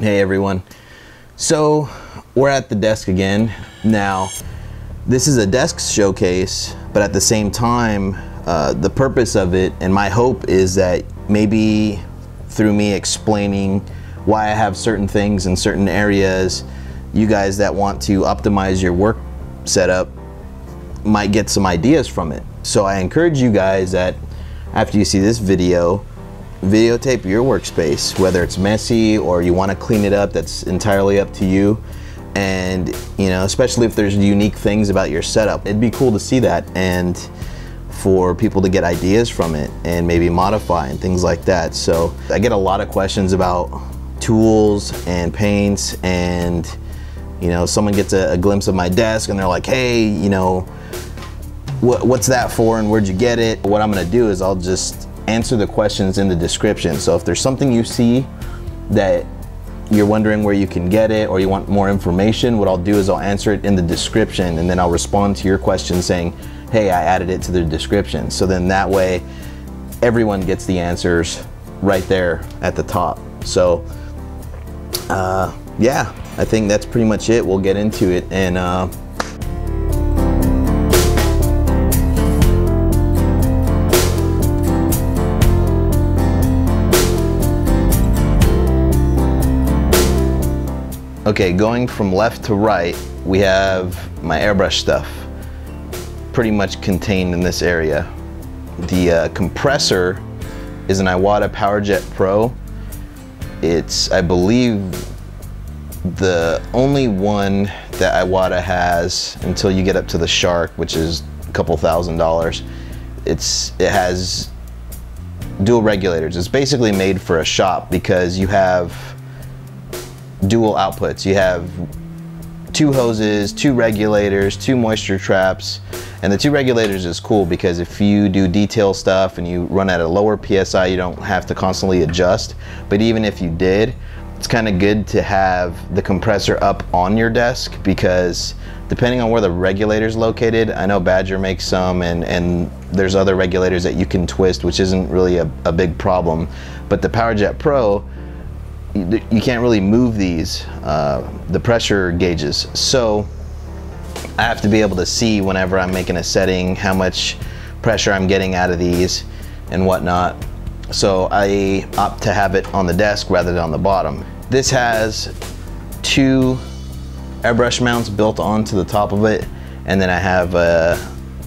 Hey everyone. So we're at the desk again. Now, this is a desk showcase, but at the same time, the purpose of it and my hope is that maybe through me explaining why I have certain things in certain areas, you guys that want to optimize your work setup might get some ideas from it. So I encourage you guys that after you see this video, videotape your workspace, whether it's messy or you want to clean it up, that's entirely up to you. And you know, especially if there's unique things about your setup, it'd be cool to see that and for people to get ideas from it and maybe modify and things like that. So I get a lot of questions about tools and paints, and you know, someone gets a glimpse of my desk and they're like, hey, you know, what's that for and where'd you get it? What I'm gonna do is I'll just answer the questions in the description. So if there's something you see that you're wondering where you can get it or you want more information, what I'll do is I'll answer it in the description, and then I'll respond to your question saying, hey, I added it to the description. So then that way everyone gets the answers right there at the top. So yeah, I think that's pretty much it. We'll get into it. And okay, going from left to right, we have my airbrush stuff pretty much contained in this area. The compressor is an Iwata Power Jet Pro. It's, I believe, the only one that Iwata has until you get up to the Shark, which is a couple $1,000s. It has dual regulators. It's basically made for a shop because you have dual outputs. You have 2 hoses, 2 regulators, 2 moisture traps, and the 2 regulators is cool because if you do detail stuff and you run at a lower PSI, you don't have to constantly adjust. But even if you did, it's kind of good to have the compressor up on your desk, because depending on where the regulator is located, I know Badger makes some, and there's other regulators that you can twist, which isn't really a big problem. But the Power Jet Pro, you can't really move these, the pressure gauges. So I have to be able to see whenever I'm making a setting how much pressure I'm getting out of these and whatnot. So I opt to have it on the desk rather than on the bottom. This has 2 airbrush mounts built onto the top of it, and then I have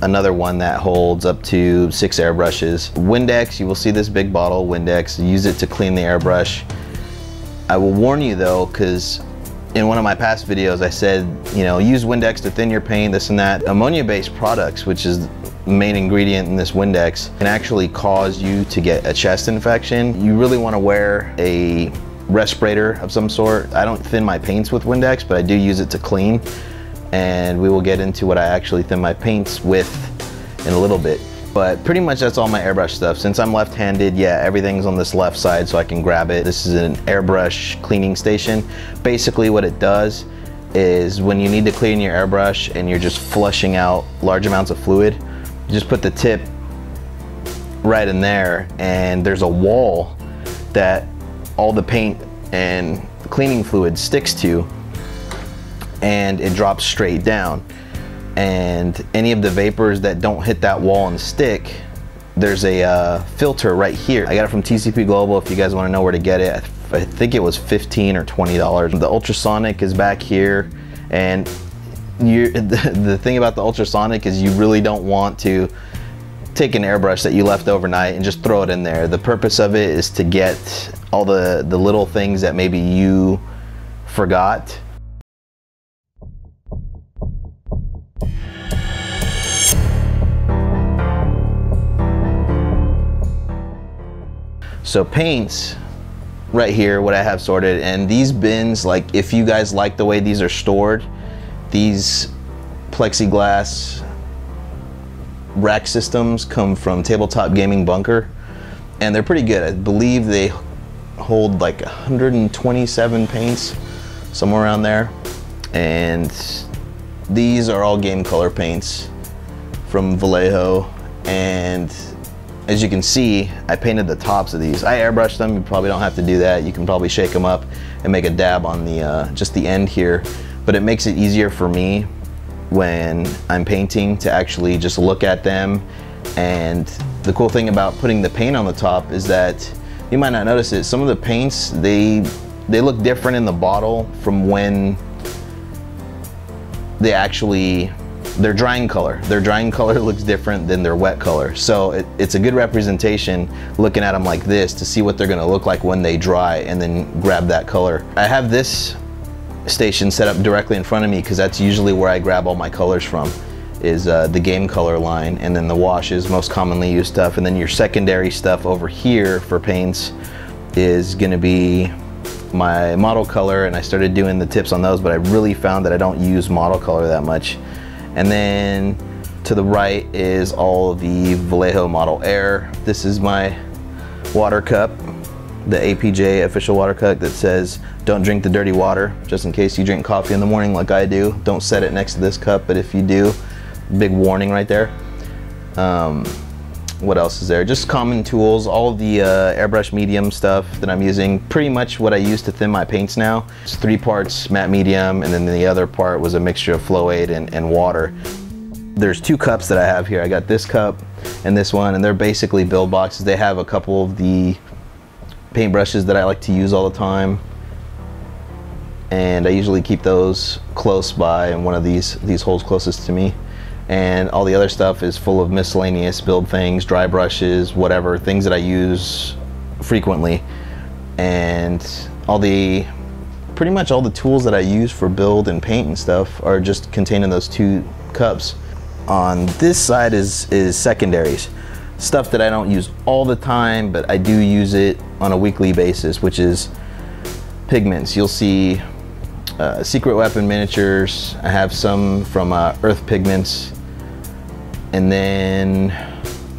another one that holds up to 6 airbrushes. Windex, you will see this big bottle, Windex, use it to clean the airbrush. I will warn you though, because in one of my past videos I said, you know, use Windex to thin your paint, this and that. Ammonia-based products, which is the main ingredient in this Windex, can actually cause you to get a chest infection. You really want to wear a respirator of some sort. I don't thin my paints with Windex, but I do use it to clean, and we will get into what I actually thin my paints with in a little bit. But pretty much that's all my airbrush stuff. Since I'm left-handed, yeah, everything's on this left side so I can grab it. This is an airbrush cleaning station. Basically what it does is when you need to clean your airbrush and you're just flushing out large amounts of fluid, you just put the tip right in there, and there's a wall that all the paint and cleaning fluid sticks to, and it drops straight down. And any of the vapors that don't hit that wall and stick, there's a filter right here. I got it from TCP Global. If you guys want to know where to get it, I think it was $15 or $20. The ultrasonic is back here, and the thing about the ultrasonic is you really don't want to take an airbrush that you left overnight and just throw it in there. The purpose of it is to get all the little things that maybe you forgot. So paints right here, what I have sorted, and these bins, like if you guys like the way these are stored, these plexiglass rack systems come from Tabletop Gaming Bunker, and they're pretty good. I believe they hold like 127 paints, somewhere around there. And these are all game color paints from Vallejo, and as you can see, I painted the tops of these. I airbrushed them. You probably don't have to do that. You can probably shake them up and make a dab on the just the end here, but it makes it easier for me when I'm painting to actually just look at them. And the cool thing about putting the paint on the top is that you might not notice it, some of the paints, they look different in the bottle from when their drying color. Their drying color looks different than their wet color. So it's a good representation looking at them like this to see what they're gonna look like when they dry, and then grab that color. I have this station set up directly in front of me because that's usually where I grab all my colors from, is the game color line, and then the washes, most commonly used stuff, and then your secondary stuff over here for paints is gonna be my model color, and I started doing the tips on those, but I really found that I don't use model color that much. And then to the right is all of the Vallejo Model Air. This is my water cup, the APJ official water cup that says, don't drink the dirty water, just in case you drink coffee in the morning like I do. Don't set it next to this cup, but if you do, big warning right there. What else is there? Just common tools, all of the airbrush medium stuff that I'm using, pretty much what I use to thin my paints now. It's 3 parts matte medium, and then the other part was a mixture of Flow Aid and water. There's 2 cups that I have here. I got this cup and this one, and they're basically build boxes. They have a couple of the paint brushes that I like to use all the time, and I usually keep those close by in one of these holes closest to me. And all the other stuff is full of miscellaneous build things, dry brushes, whatever, things that I use frequently. And pretty much all the tools that I use for build and paint and stuff are just contained in those 2 cups. On this side is secondaries, stuff that I don't use all the time, but I do use it on a weekly basis, which is pigments. You'll see Secret Weapon miniatures. I have some from Earth Pigments, and then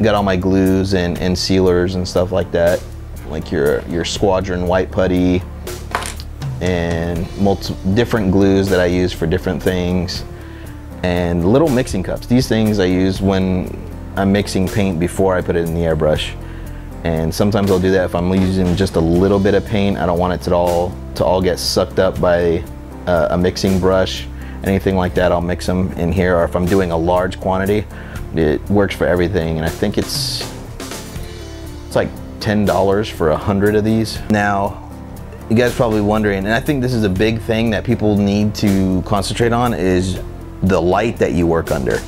got all my glues and sealers and stuff like that, like your Squadron white putty, and different glues that I use for different things, and little mixing cups. These things I use when I'm mixing paint before I put it in the airbrush, and sometimes I'll do that if I'm using just a little bit of paint. I don't want it to all get sucked up by a mixing brush, anything like that. I'll mix them in here, or if I'm doing a large quantity, it works for everything. And I think it's like $10 for 100 of these. Now, you guys are probably wondering, and I think this is a big thing that people need to concentrate on, is the light that you work under.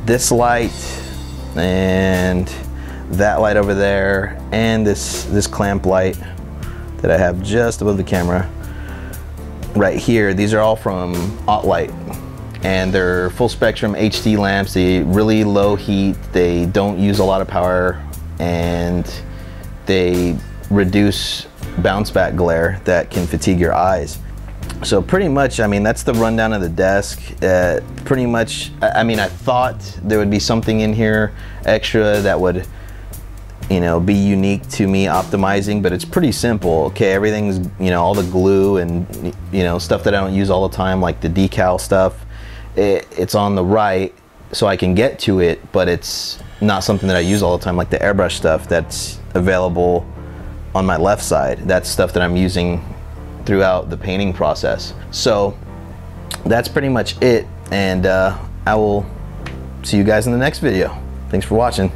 This light and that light over there, and this clamp light that I have just above the camera right here, these are all from Light, and they're full spectrum HD lamps. They really low heat, they don't use a lot of power, and they reduce bounce back glare that can fatigue your eyes. So pretty much, I mean, that's the rundown of the desk. Pretty much, I mean, I thought there would be something in here extra that would, you know, be unique to me optimizing, but it's pretty simple. Okay, everything's, you know, all the glue and, you know, stuff that I don't use all the time, like the decal stuff, it's on the right so I can get to it, but it's not something that I use all the time, like the airbrush stuff that's available on my left side. That's stuff that I'm using throughout the painting process. So that's pretty much it, and I will see you guys in the next video. Thanks for watching.